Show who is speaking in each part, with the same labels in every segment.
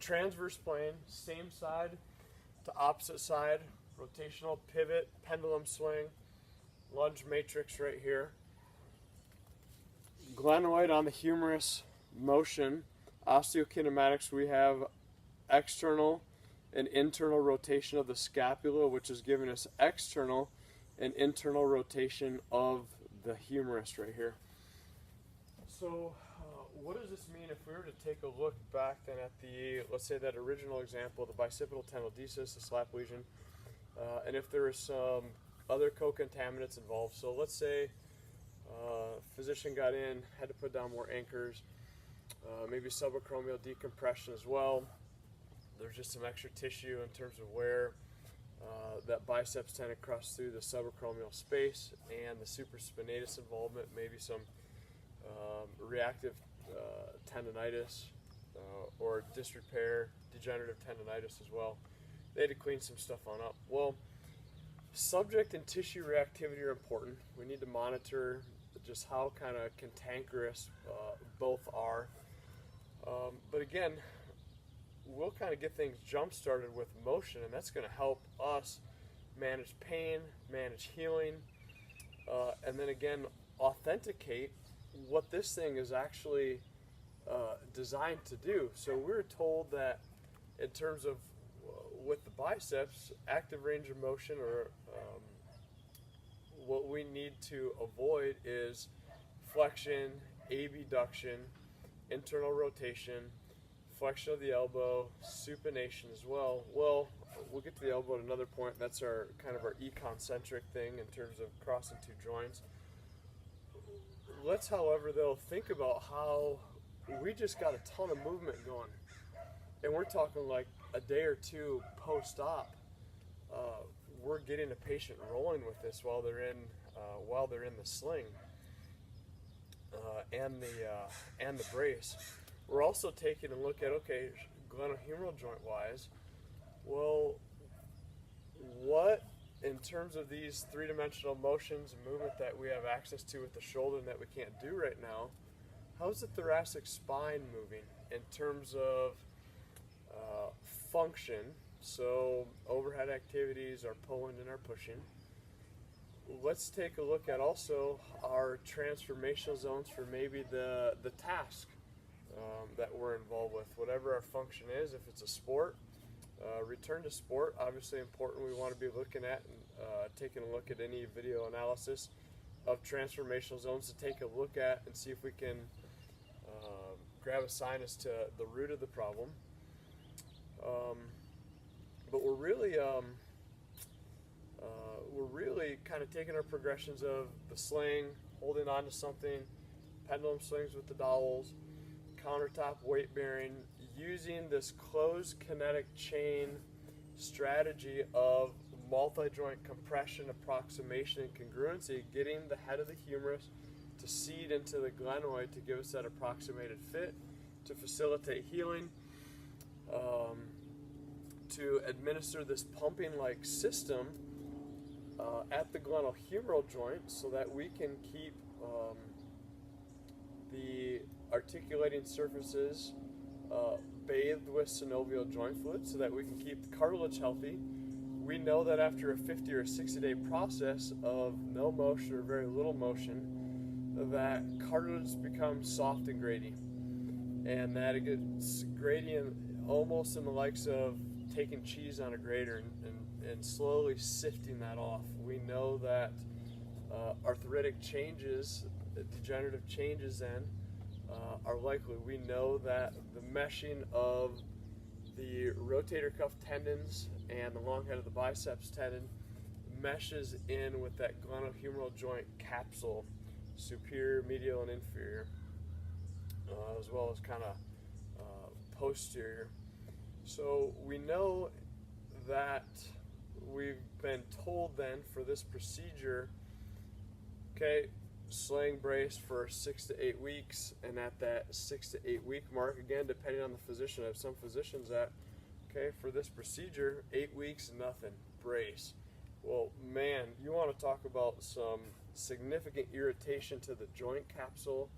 Speaker 1: transverse plane, same side to opposite side, rotational pivot, pendulum swing, lunge matrix right here. Glenoid on the humerus motion. Osteokinematics, we have external and internal rotation of the scapula, which is giving us external and internal rotation of the humerus right here. So what does this mean if we were to take a look back then at the, let's say that original example, the bicipital tenodesis, the slap lesion, and if there were some other co-contaminants involved. So let's say physician got in, had to put down more anchors, maybe subacromial decompression as well. There's just some extra tissue in terms of where that biceps tendon crosses through the subacromial space, and the supraspinatus involvement, maybe some reactive tendonitis or disrepair, degenerative tendonitis as well. They had to clean some stuff on up. Well, subject and tissue reactivity are important. We need to monitor just how kind of cantankerous both are. But again, we'll kind of get things jump started with motion, and that's going to help us manage pain, manage healing, and then again authenticate what this thing is actually designed to do. So we're told that in terms of with the biceps, active range of motion, or what we need to avoid is flexion, abduction, internal rotation, flexion of the elbow, supination as well. Well, we'll get to the elbow at another point. That's our kind of our econcentric thing in terms of crossing two joints. Let's, however, though, think about how we just got a ton of movement going, and we're talking like a day or two post-op. We're getting a patient rolling with this while they're in the sling and the brace. We're also taking a look at, okay, glenohumeral joint wise, well, what in terms of these three-dimensional motions and movement that we have access to with the shoulder and that we can't do right now, how's the thoracic spine moving in terms of function? So overhead activities, our pulling and our pushing. Let's take a look at also our transformational zones for maybe the task that we're involved with, whatever our function is. If it's a sport, return to sport, obviously important. We want to be looking at and taking a look at any video analysis of transformational zones to take a look at and see if we can grab a sign as to the root of the problem. But we're really kind of taking our progressions of the sling, holding on to something, pendulum swings with the dowels, countertop weight bearing, using this closed kinetic chain strategy of multi-joint compression, approximation, and congruency, getting the head of the humerus to seed into the glenoid to give us that approximated fit, to facilitate healing, to administer this pumping-like system at the glenohumeral joint so that we can keep the articulating surfaces bathed with synovial joint fluid so that we can keep the cartilage healthy. We know that after a 50 or 60-day process of no motion or very little motion, that cartilage becomes soft and gradient, and that it gets gradient almost in the likes of taking cheese on a grater and slowly sifting that off. We know that arthritic changes, degenerative changes then are likely. We know that the meshing of the rotator cuff tendons and the long head of the biceps tendon meshes in with that glenohumeral joint capsule, superior, medial, and inferior, as well as kind of posterior. So we know that we've been told then for this procedure, okay, sling brace for 6 to 8 weeks, and at that 6 to 8 week mark, again, depending on the physician, I have some physicians that, okay, for this procedure, 8 weeks, nothing, brace. Well, man, you want to talk about some significant irritation to the joint capsule,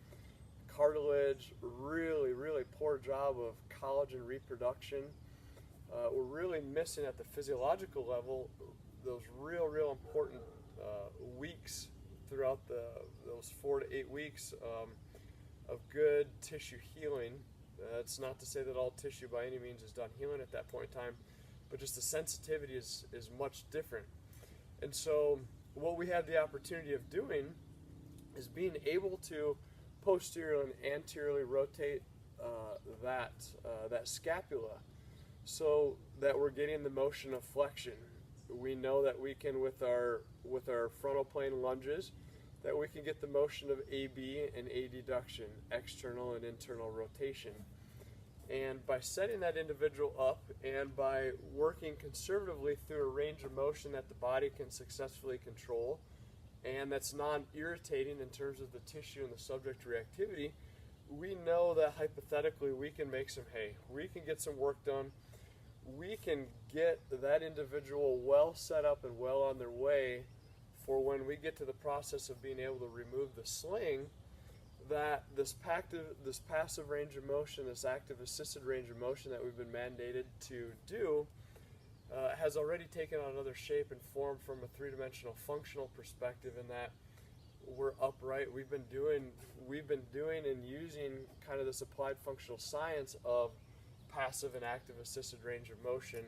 Speaker 1: cartilage, really, really poor job of collagen reproduction. We're really missing at the physiological level those real important weeks throughout those 4 to 8 weeks of good tissue healing. It's not to say that all tissue by any means is done healing at that point in time, but just the sensitivity is much different. And so what we have the opportunity of doing is being able to posteriorly and anteriorly rotate that scapula, so that we're getting the motion of flexion. We know that we can, with our frontal plane lunges, that we can get the motion of AB and adduction, external and internal rotation. And by setting that individual up and by working conservatively through a range of motion that the body can successfully control, and that's non-irritating in terms of the tissue and the subject reactivity, we know that hypothetically we can make some hay. We can get some work done. We can get that individual well set up and well on their way for when we get to the process of being able to remove the sling, that this passive range of motion, this active assisted range of motion that we've been mandated to do, has already taken on another shape and form from a three-dimensional functional perspective, in that we're upright. We've been doing and using kind of this applied functional science of passive and active assisted range of motion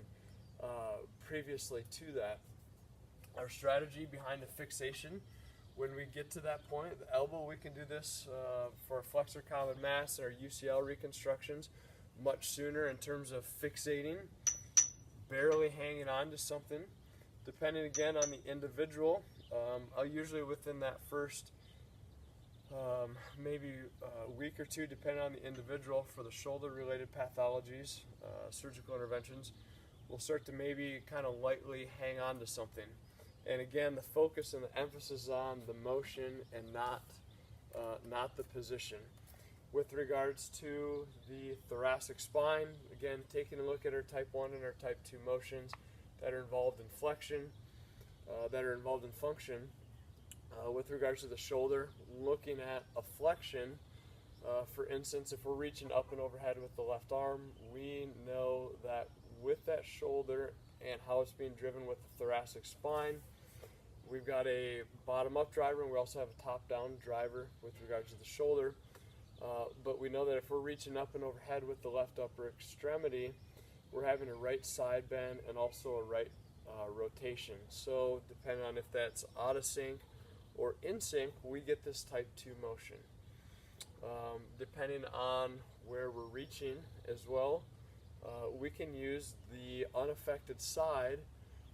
Speaker 1: previously to that. Our strategy behind the fixation, when we get to that point, the elbow, we can do this for flexor common mass and our UCL reconstructions much sooner in terms of fixating, barely hanging on to something. Depending again on the individual, I'll usually within that first maybe a week or two, depending on the individual, for the shoulder related pathologies, surgical interventions, we'll start to maybe kind of lightly hang on to something. And again, the focus and the emphasis on the motion and not the position. With regards to the thoracic spine, again, taking a look at our type 1 and our type 2 motions that are involved in flexion, that are involved in function. With regards to the shoulder, looking at a flexion, for instance, if we're reaching up and overhead with the left arm, we know that with that shoulder and how it's being driven with the thoracic spine, we've got a bottom-up driver, and we also have a top-down driver with regards to the shoulder. But we know that if we're reaching up and overhead with the left upper extremity, we're having a right side bend and also a right rotation. So depending on if that's out of sync or in sync, we get this type 2 motion. Depending on where we're reaching as well, we can use the unaffected side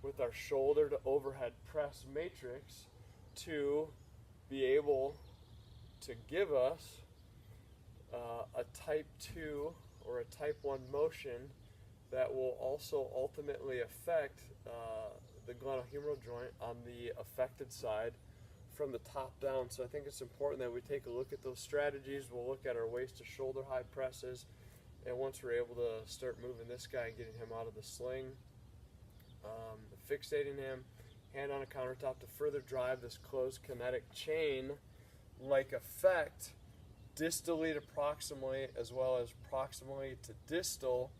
Speaker 1: with our shoulder to overhead press matrix to be able to give us a type 2 or a type 1 motion that will also ultimately affect the glenohumeral joint on the affected side from the top down. So I think it's important that we take a look at those strategies. We'll look at our waist to shoulder high presses, and once we're able to start moving this guy and getting him out of the sling, fixating him, hand on a countertop to further drive this closed kinetic chain like effect distally to proximally as well as proximally to distal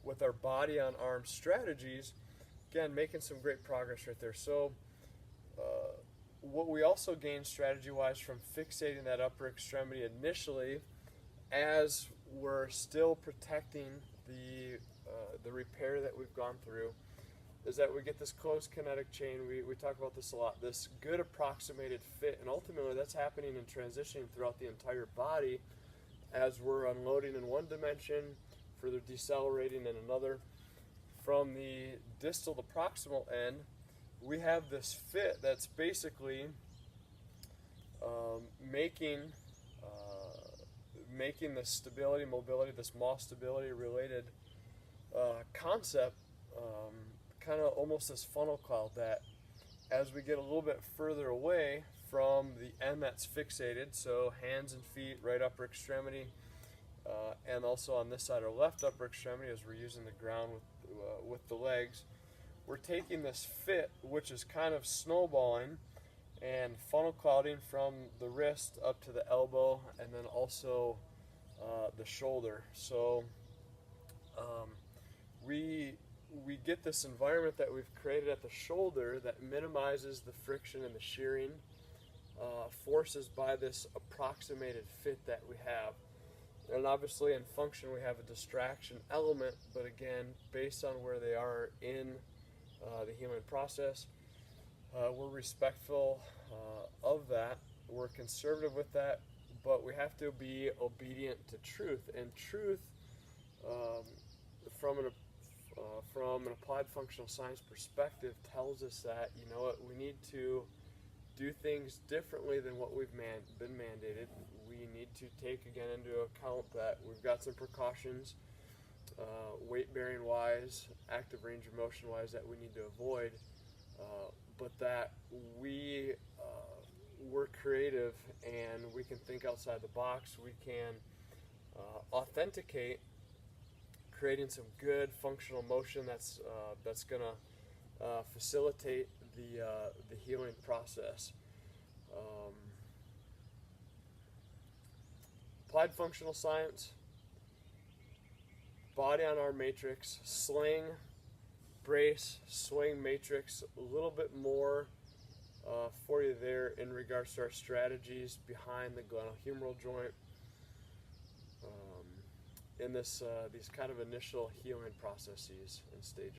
Speaker 1: with our body on arm strategies. Again, making some great progress right there. So what we also gain strategy wise from fixating that upper extremity initially, as we're still protecting the repair that we've gone through, is that we get this closed kinetic chain. We talk about this a lot, this good approximated fit, and ultimately that's happening and transitioning throughout the entire body as we're unloading in one dimension, further decelerating in another. From the distal to proximal end, we have this fit that's basically making the stability, mobility, this MOS stability related concept kind of almost this funnel cloud, that as we get a little bit further away from the end that's fixated, so hands and feet, right upper extremity, and also on this side, our left upper extremity, as we're using the ground with the legs, we're taking this fit, which is kind of snowballing and funnel clouding from the wrist up to the elbow, and then also the shoulder. So We get this environment that we've created at the shoulder that minimizes the friction and the shearing forces by this approximated fit that we have. And obviously in function we have a distraction element, but again, based on where they are in the healing process, we're respectful of that. We're conservative with that, but we have to be obedient to truth. And truth, from an applied functional science perspective, tells us that, you know what, we need to do things differently than what we've been mandated. We need to take again into account that we've got some precautions, weight bearing wise, active range of motion wise, that we need to avoid, but that we're creative and we can think outside the box. We can authenticate creating some good functional motion that's going to facilitate the healing process. Applied functional science, body on arm matrix, sling, brace, swing matrix, a little bit more for you there in regards to our strategies behind the glenohumeral joint in these kind of initial healing processes and stages.